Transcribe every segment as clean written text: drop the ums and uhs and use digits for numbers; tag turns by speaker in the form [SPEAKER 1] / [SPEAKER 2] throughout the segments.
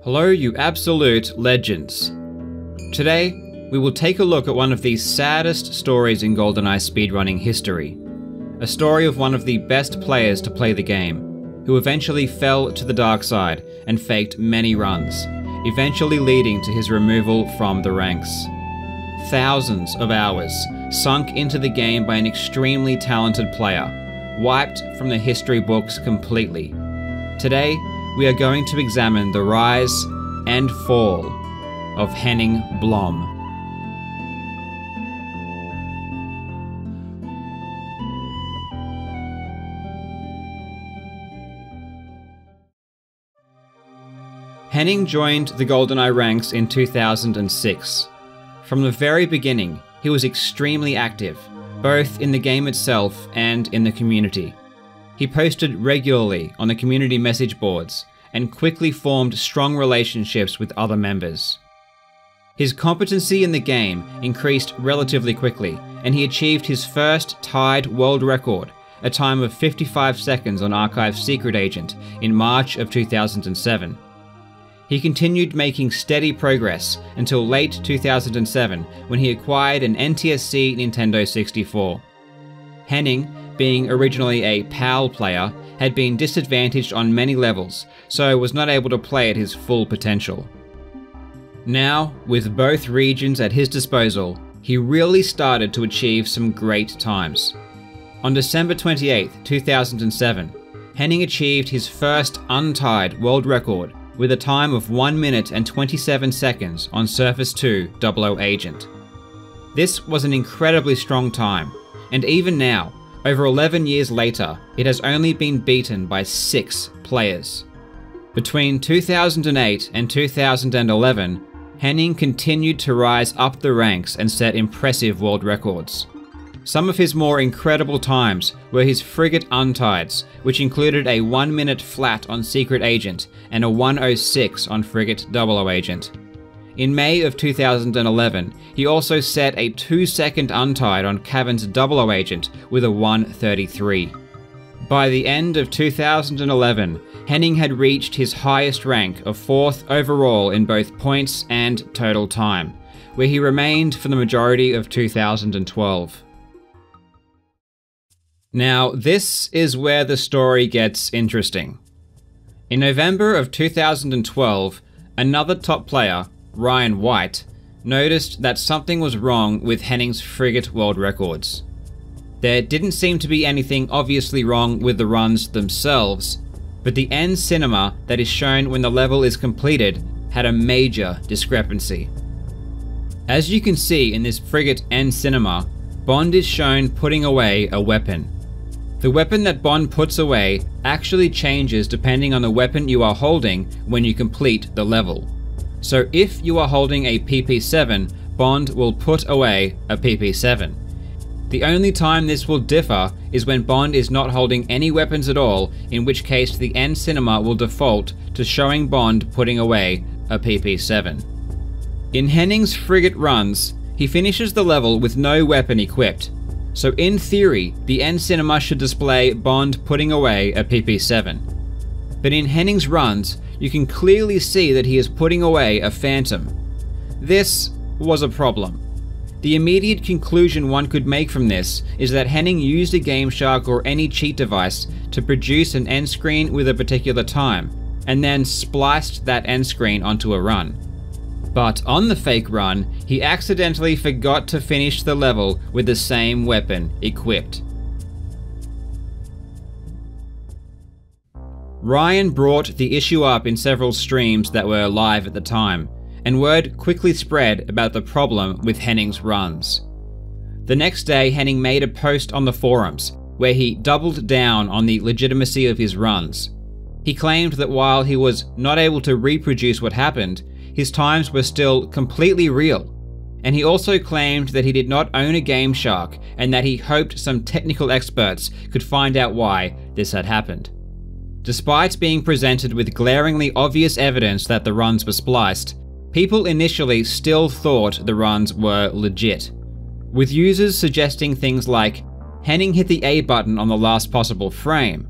[SPEAKER 1] Hello, you absolute legends. Today, we will take a look at one of the saddest stories in Goldeneye speedrunning history. A story of one of the best players to play the game, who eventually fell to the dark side and faked many runs, eventually leading to his removal from the ranks. Thousands of hours sunk into the game by an extremely talented player, wiped from the history books completely. Today, we are going to examine the rise and fall of Henning Blom. Henning joined the Goldeneye ranks in 2006. From the very beginning, he was extremely active, both in the game itself and in the community. He posted regularly on the community message boards and quickly formed strong relationships with other members. His competency in the game increased relatively quickly, and he achieved his first tied world record, a time of 55 seconds on Archive's Secret Agent in March of 2007. He continued making steady progress until late 2007 when he acquired an NTSC Nintendo 64. Henning, being originally a PAL player, had been disadvantaged on many levels, so was not able to play at his full potential. Now, with both regions at his disposal, he really started to achieve some great times. On December 28, 2007, Henning achieved his first untied world record with a time of 1 minute and 27 seconds on Surface 2 00 Agent. This was an incredibly strong time, and even now, over 11 years later, it has only been beaten by 6 players. Between 2008 and 2011, Henning continued to rise up the ranks and set impressive world records. Some of his more incredible times were his frigate untieds, which included a 1 minute flat on Secret Agent and a 1:06 on Frigate 00 Agent. In May of 2011, he also set a 2-second untied on Cavern's 00 Agent with a 1:33. By the end of 2011, Henning had reached his highest rank of 4th overall in both points and total time, where he remained for the majority of 2012. Now, this is where the story gets interesting. In November of 2012, another top player, Ryan White, noticed that something was wrong with Henning's frigate world records. There didn't seem to be anything obviously wrong with the runs themselves, but the end cinema that is shown when the level is completed had a major discrepancy. As you can see in this frigate end cinema, Bond is shown putting away a weapon. The weapon that Bond puts away actually changes depending on the weapon you are holding when you complete the level. So if you are holding a PP7, Bond will put away a PP7. The only time this will differ is when Bond is not holding any weapons at all, in which case the end cinema will default to showing Bond putting away a PP7. In Henning's frigate runs, he finishes the level with no weapon equipped. So in theory, the end cinema should display Bond putting away a PP7. But in Henning's runs, you can clearly see that he is putting away a Phantom. This was a problem. The immediate conclusion one could make from this is that Henning used a GameShark or any cheat device to produce an end screen with a particular time, and then spliced that end screen onto a run. But on the fake run, he accidentally forgot to finish the level with the same weapon equipped. Ryan brought the issue up in several streams that were live at the time, and word quickly spread about the problem with Henning's runs. The next day, Henning made a post on the forums, where he doubled down on the legitimacy of his runs. He claimed that while he was not able to reproduce what happened, his times were still completely real. And he also claimed that he did not own a GameShark, and that he hoped some technical experts could find out why this had happened. Despite being presented with glaringly obvious evidence that the runs were spliced, people initially still thought the runs were legit, with users suggesting things like Henning hit the A button on the last possible frame,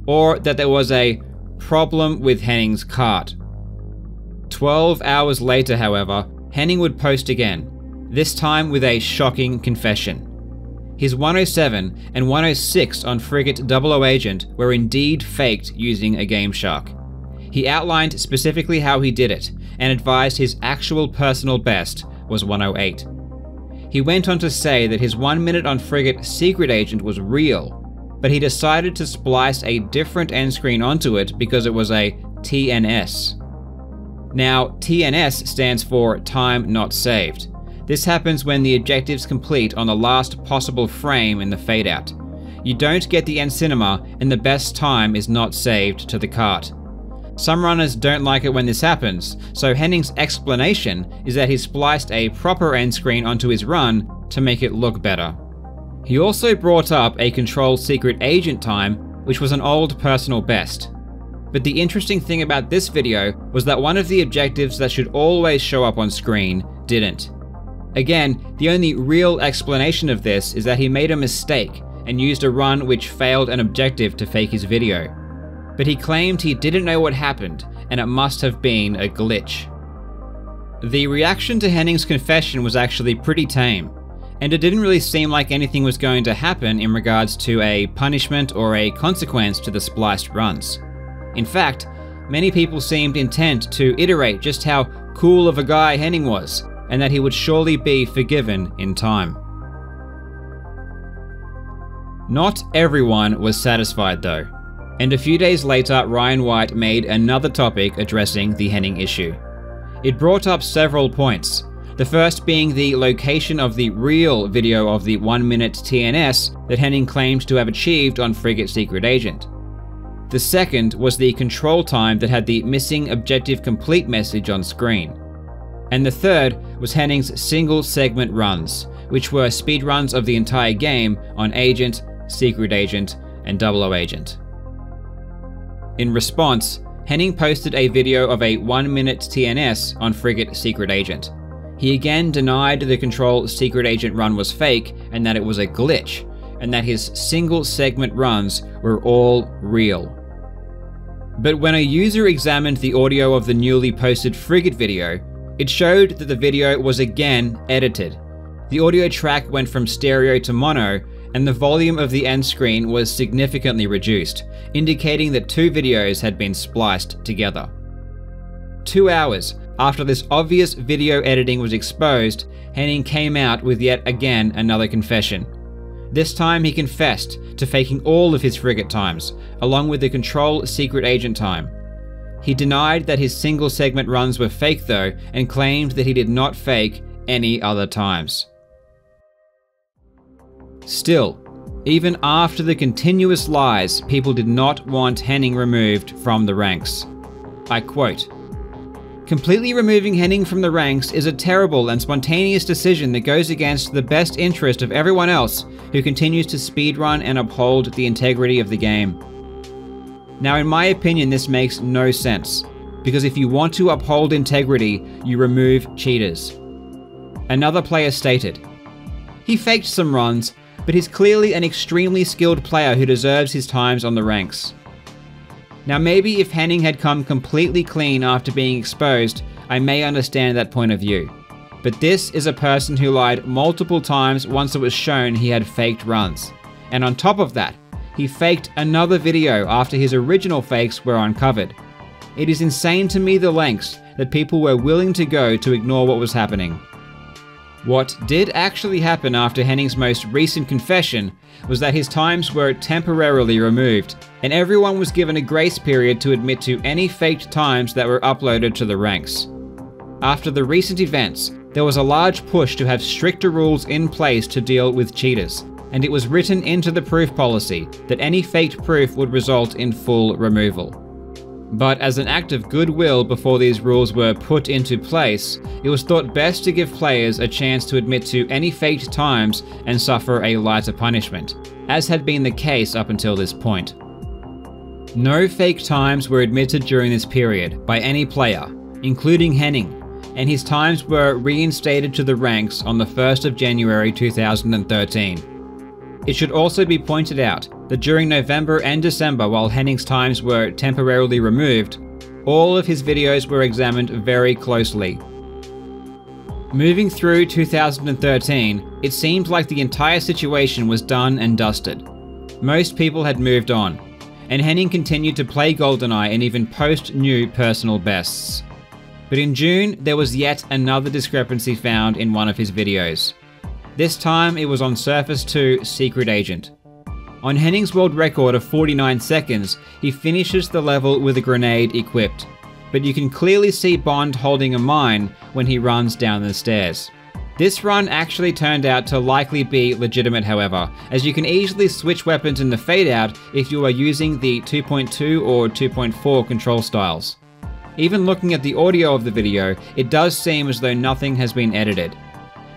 [SPEAKER 1] or that there was a problem with Henning's cart. 12 hours later, however, Henning would post again, this time with a shocking confession. His 107 and 106 on Frigate 00 Agent were indeed faked using a Game Shark. He outlined specifically how he did it, and advised his actual personal best was 108. He went on to say that his 1 minute on Frigate Secret Agent was real, but he decided to splice a different end screen onto it because it was a TNS. Now, TNS stands for Time Not Saved. This happens when the objective's complete on the last possible frame in the fade-out. You don't get the end cinema, and the best time is not saved to the cart. Some runners don't like it when this happens, so Henning's explanation is that he spliced a proper end screen onto his run to make it look better. He also brought up a Control Secret Agent time, which was an old personal best. But the interesting thing about this video was that one of the objectives that should always show up on screen didn't. Again, the only real explanation of this is that he made a mistake and used a run which failed an objective to fake his video. But he claimed he didn't know what happened, and it must have been a glitch. The reaction to Henning's confession was actually pretty tame, and it didn't really seem like anything was going to happen in regards to a punishment or a consequence to the spliced runs. In fact, many people seemed intent to iterate just how cool of a guy Henning was, and that he would surely be forgiven in time. Not everyone was satisfied though. And a few days later, Ryan White made another topic addressing the Henning issue. It brought up several points, the first being the location of the real video of the 1 minute TNS that Henning claimed to have achieved on Frigate Secret Agent. The second was the control time that had the missing objective complete message on screen. And the third was Henning's single segment runs, which were speedruns of the entire game on Agent, Secret Agent, and 00 Agent. In response, Henning posted a video of a 1 minute TNS on Frigate Secret Agent. He again denied the Control Secret Agent run was fake and that it was a glitch, and that his single segment runs were all real. But when a user examined the audio of the newly posted Frigate video, it showed that the video was again edited. The audio track went from stereo to mono, and the volume of the end screen was significantly reduced, indicating that two videos had been spliced together. 2 hours after this obvious video editing was exposed, Henning came out with yet again another confession. This time he confessed to faking all of his Frigate times, along with the Control Secret Agent time. He denied that his single segment runs were fake though, and claimed that he did not fake any other times. Still, even after the continuous lies, people did not want Henning removed from the ranks. I quote, "Completely removing Henning from the ranks is a terrible and spontaneous decision that goes against the best interest of everyone else who continues to speedrun and uphold the integrity of the game. Now, in my opinion, this makes no sense, because if you want to uphold integrity, you remove cheaters." Another player stated, "He faked some runs, but he's clearly an extremely skilled player who deserves his times on the ranks." Now maybe if Henning had come completely clean after being exposed, I may understand that point of view. But this is a person who lied multiple times once it was shown he had faked runs. And on top of that, he faked another video after his original fakes were uncovered. It is insane to me the lengths that people were willing to go to ignore what was happening. What did actually happen after Henning's most recent confession was that his times were temporarily removed, and everyone was given a grace period to admit to any faked times that were uploaded to the ranks. After the recent events, there was a large push to have stricter rules in place to deal with cheaters, and it was written into the proof policy that any faked proof would result in full removal. But as an act of goodwill before these rules were put into place, it was thought best to give players a chance to admit to any faked times and suffer a lighter punishment, as had been the case up until this point. No fake times were admitted during this period by any player, including Henning, and his times were reinstated to the ranks on the 1st of January 2013. It should also be pointed out that during November and December, while Henning's times were temporarily removed, all of his videos were examined very closely. Moving through 2013, it seemed like the entire situation was done and dusted. Most people had moved on, and Henning continued to play Goldeneye and even post new personal bests. But in June, there was yet another discrepancy found in one of his videos. This time, it was on Surface 2 Secret Agent. On Henning's world record of 49 seconds, he finishes the level with a grenade equipped, but you can clearly see Bond holding a mine when he runs down the stairs. This run actually turned out to likely be legitimate, however, as you can easily switch weapons in the fade out if you are using the 2.2 or 2.4 control styles. Even looking at the audio of the video, it does seem as though nothing has been edited.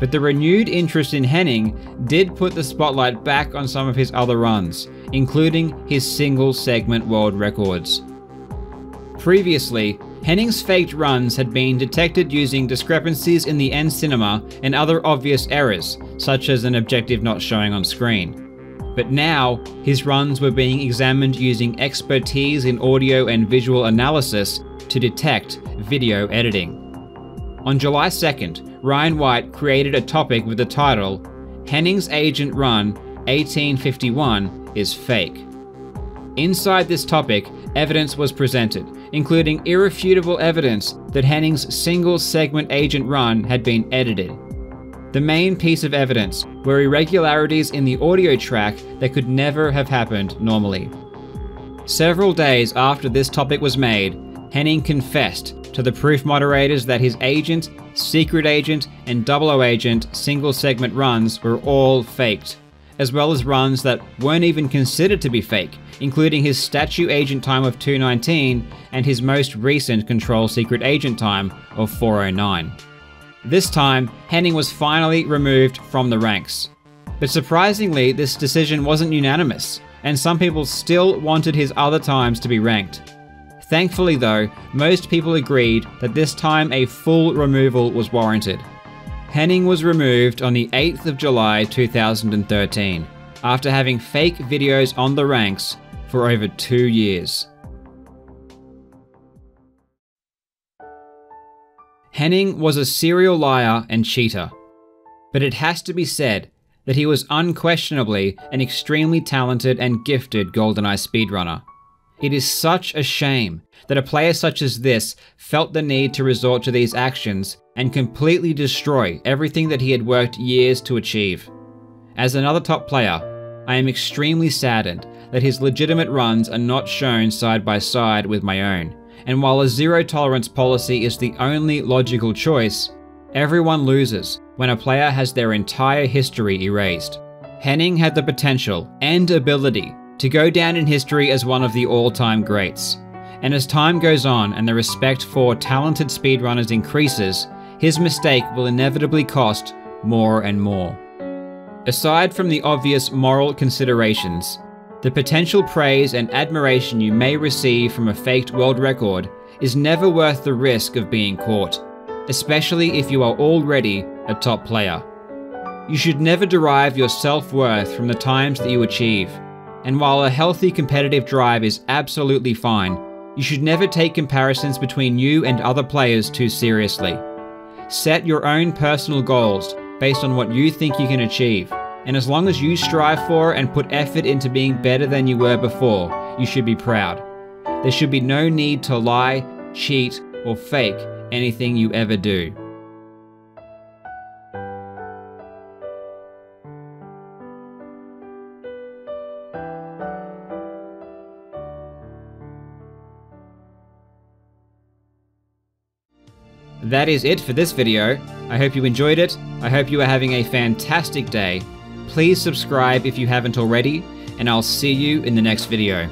[SPEAKER 1] But the renewed interest in Henning did put the spotlight back on some of his other runs, including his single segment world records. Previously, Henning's faked runs had been detected using discrepancies in the end cinema and other obvious errors, such as an objective not showing on screen. But now, his runs were being examined using expertise in audio and visual analysis to detect video editing. On July 2nd, Ryan White created a topic with the title, Henning's Agent Run 1851 is Fake. Inside this topic, evidence was presented, including irrefutable evidence that Henning's single segment agent run had been edited. The main piece of evidence were irregularities in the audio track that could never have happened normally. Several days after this topic was made, Henning confessed to the proof moderators that his agent, secret agent, and 00 agent single segment runs were all faked, as well as runs that weren't even considered to be fake, including his statue agent time of 2:19 and his most recent control secret agent time of 4:09. This time, Henning was finally removed from the ranks. But surprisingly, this decision wasn't unanimous, and some people still wanted his other times to be ranked. Thankfully though, most people agreed that this time a full removal was warranted. Henning was removed on the 8th of July 2013, after having fake videos on the ranks for over 2 years. Henning was a serial liar and cheater, but it has to be said that he was unquestionably an extremely talented and gifted GoldenEye speedrunner. It is such a shame that a player such as this felt the need to resort to these actions and completely destroy everything that he had worked years to achieve. As another top player, I am extremely saddened that his legitimate runs are not shown side by side with my own, and while a zero tolerance policy is the only logical choice, everyone loses when a player has their entire history erased. Henning had the potential and ability to go down in history as one of the all-time greats. And as time goes on and the respect for talented speedrunners increases, his mistake will inevitably cost more and more. Aside from the obvious moral considerations, the potential praise and admiration you may receive from a faked world record is never worth the risk of being caught, especially if you are already a top player. You should never derive your self-worth from the times that you achieve. And while a healthy competitive drive is absolutely fine, you should never take comparisons between you and other players too seriously. Set your own personal goals based on what you think you can achieve, and as long as you strive for and put effort into being better than you were before, you should be proud. There should be no need to lie, cheat, or fake anything you ever do. That is it for this video. I hope you enjoyed it. I hope you are having a fantastic day. Please subscribe if you haven't already, and I'll see you in the next video.